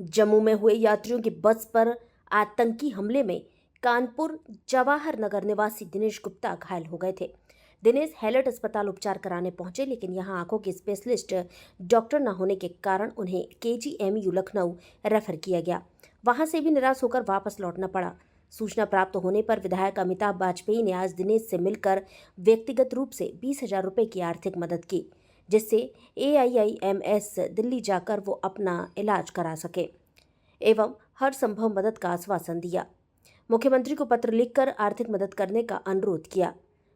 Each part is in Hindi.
जम्मू में हुए यात्रियों की बस पर आतंकी हमले में कानपुर जवाहर नगर निवासी दिनेश गुप्ता घायल हो गए थे। दिनेश हैलट अस्पताल उपचार कराने पहुंचे, लेकिन यहां आंखों के स्पेशलिस्ट डॉक्टर न होने के कारण उन्हें केजीएमयू लखनऊ रेफर किया गया। वहां से भी निराश होकर वापस लौटना पड़ा। सूचना प्राप्त होने पर विधायक अमिताभ वाजपेयी ने आज दिनेश से मिलकर व्यक्तिगत रूप से 20,000 रुपए की आर्थिक मदद की, जिससे AIIMS दिल्ली जाकर वो अपना इलाज करा सके एवं हर संभव मदद का आश्वासन दिया। मुख्यमंत्री को पत्र लिखकर आर्थिक मदद करने का अनुरोध किया।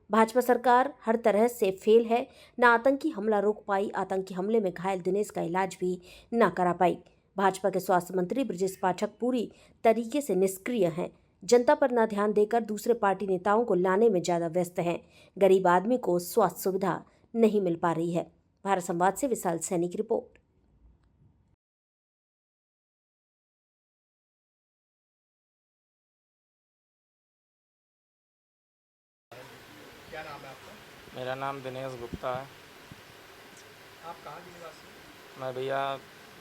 भाजपा सरकार हर तरह से फेल है, न आतंकी हमला रोक पाई, आतंकी हमले में घायल दिनेश का इलाज भी न करा पाई। भाजपा के स्वास्थ्य मंत्री ब्रजेश पाठक पूरी तरीके से निष्क्रिय हैं। जनता पर न ध्यान देकर दूसरे पार्टी नेताओं को लाने में ज्यादा व्यस्त हैं। गरीब आदमी को स्वास्थ्य सुविधा नहीं मिल पा रही है। भारत संवाद से विशाल सैनी की रिपोर्ट। क्या नाम है आपका? मेरा नाम दिनेश गुप्ता है। आप कहाँ के निवासी हैं? मैं भैया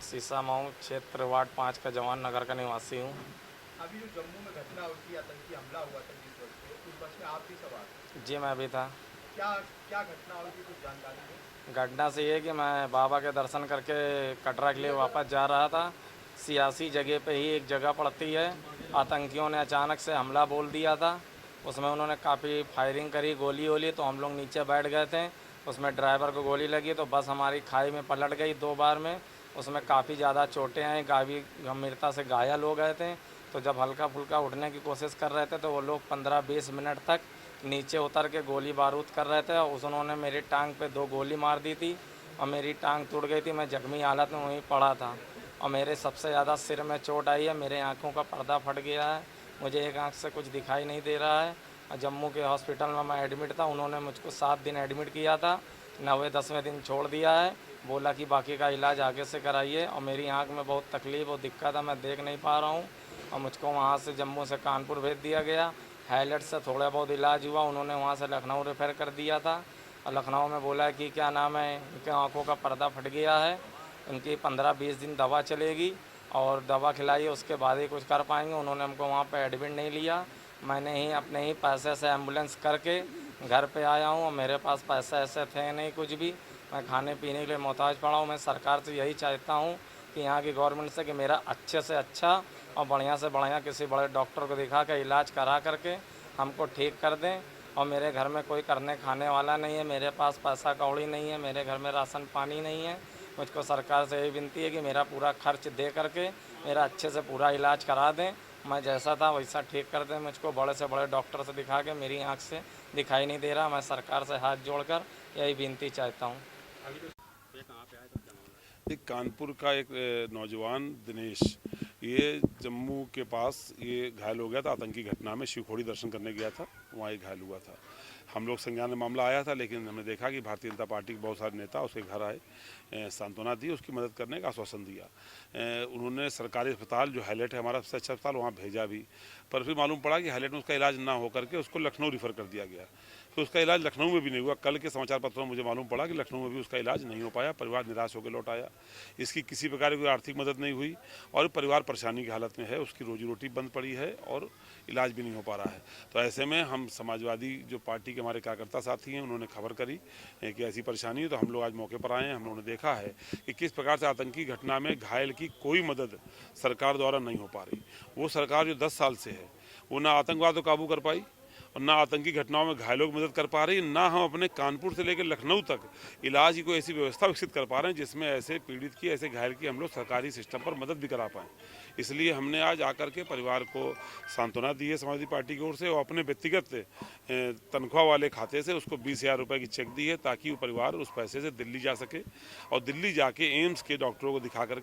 सीसामाऊ क्षेत्र वार्ड 5 का जवान नगर का निवासी हूँ। अभी जो जम्मू में घटना हुई थी, आतंकी हमला हुआ था जिस बस पे, उस बस में आप भी सवार थे। जी मैं भी था। क्या क्या घटना हुई थी, कुछ जानकारी है? घटना से ये कि मैं बाबा के दर्शन करके कटरा के लिए वापस जा रहा था। सियासी जगह पे ही एक जगह पड़ती है, आतंकियों ने अचानक से हमला बोल दिया था। उसमें उन्होंने काफ़ी फायरिंग करी, गोली वोली, तो हम लोग नीचे बैठ गए थे। उसमें ड्राइवर को गोली लगी तो बस हमारी खाई में पलट गई 2 बार में। उसमें काफ़ी ज़्यादा चोटें आई, काफ़ी गंभीरता से घायल हो गए थे। तो जब हल्का फुल्का उठने की कोशिश कर रहे थे तो वो लोग 15-20 मिनट तक नीचे उतर के गोली बारूद कर रहे थे। और उन्होंने मेरी टांग पे 2 गोली मार दी थी और मेरी टांग टूट गई थी। मैं जख्मी हालत में वहीं पड़ा था और मेरे सबसे ज़्यादा सिर में चोट आई है। मेरे आँखों का पर्दा फट गया है, मुझे एक आँख से कुछ दिखाई नहीं दे रहा है। और जम्मू के हॉस्पिटल में मैं एडमिट था। उन्होंने मुझको 7 दिन एडमिट किया था, 9वें-10वें दिन छोड़ दिया है। बोला कि बाकी का इलाज आगे से कराइए। और मेरी आँख में बहुत तकलीफ़ और दिक्कत है, मैं देख नहीं पा रहा हूँ। और मुझको वहाँ से जम्मू से कानपुर भेज दिया गया। हैलट से थोड़ा बहुत इलाज हुआ, उन्होंने वहाँ से लखनऊ रेफ़र कर दिया था। और लखनऊ में बोला कि क्या नाम है, इनके आँखों का पर्दा फट गया है, इनकी 15-20 दिन दवा चलेगी और दवा खिलाइए, उसके बाद ही कुछ कर पाएंगे। उन्होंने हमको वहाँ पे एडमिट नहीं लिया। मैंने ही अपने ही पैसे से एम्बुलेंस करके घर पे आया हूँ और मेरे पास पैसे ऐसे थे नहीं कुछ भी। मैं खाने पीने के लिए मोहताज पड़ा हूँ। मैं सरकार से यही चाहता हूँ कि यहाँ की गवर्नमेंट से कि मेरा अच्छे से अच्छा और बढ़िया से बढ़िया किसी बड़े डॉक्टर को दिखा के इलाज करा करके हमको ठीक कर दें। और मेरे घर में कोई करने खाने वाला नहीं है, मेरे पास पैसा कौड़ी नहीं है, मेरे घर में राशन पानी नहीं है। मुझको सरकार से यही विनती है कि मेरा पूरा खर्च दे करके मेरा अच्छे से पूरा इलाज करा दें। मैं जैसा था वैसा ठीक कर दें। मुझको बड़े से बड़े डॉक्टर से दिखा के, मेरी आँख से दिखाई नहीं दे रहा। मैं सरकार से हाथ जोड़कर यही विनती चाहता हूँ। एक कानपुर का एक नौजवान दिनेश, ये जम्मू के पास ये घायल हो गया था आतंकी घटना में। शिवखोड़ी दर्शन करने गया था, वहाँ ये घायल हुआ था। हम लोग संज्ञान में मामला आया था, लेकिन हमने देखा कि भारतीय जनता पार्टी के बहुत सारे नेता उसके घर आए, सांत्वना दी, उसकी मदद करने का आश्वासन दिया। उन्होंने सरकारी अस्पताल जो हैलट है हमारा सबसे अच्छा अस्पताल, वहाँ भेजा भी। पर फिर मालूम पड़ा कि हैलट में उसका इलाज ना हो करके उसको लखनऊ रिफ़र कर दिया गया। फिर उसका इलाज लखनऊ में भी नहीं हुआ। कल के समाचार पत्रों में मुझे मालूम पड़ा कि लखनऊ में भी उसका इलाज नहीं हो पाया। परिवार निराश होकर लौट आया। इसकी किसी प्रकार की आर्थिक मदद नहीं हुई और परिवार परेशानी की हालत में है। उसकी रोजी रोटी बंद पड़ी है और इलाज भी नहीं हो पा रहा है। तो ऐसे में हम समाजवादी जो पार्टी के हमारे कार्यकर्ता साथी हैं, उन्होंने खबर करी कि ऐसी परेशानी है। तो हम लोग आज मौके पर आए हैं। हम लोगों ने देखा है कि किस प्रकार से आतंकी घटना में घायल की कोई मदद सरकार द्वारा नहीं हो पा रही। वो सरकार जो 10 साल से है, वो ना आतंकवाद को काबू कर पाई और ना आतंकी घटनाओं में घायलों की मदद कर पा रही है, ना हम अपने कानपुर से लेकर लखनऊ तक इलाज की कोई ऐसी व्यवस्था विकसित कर पा रहे हैं जिसमें ऐसे पीड़ित की, ऐसे घायल की हम लोग सरकारी सिस्टम पर मदद भी करा पाएँ। इसलिए हमने आज आकर के परिवार को सांत्वना दी है समाजवादी पार्टी की ओर से, और अपने व्यक्तिगत तनख्वाह वाले खाते से उसको 20,000 रुपये की चेक दी है, ताकि वो परिवार उस पैसे से दिल्ली जा सके और दिल्ली जाके एम्स के डॉक्टरों को दिखा करके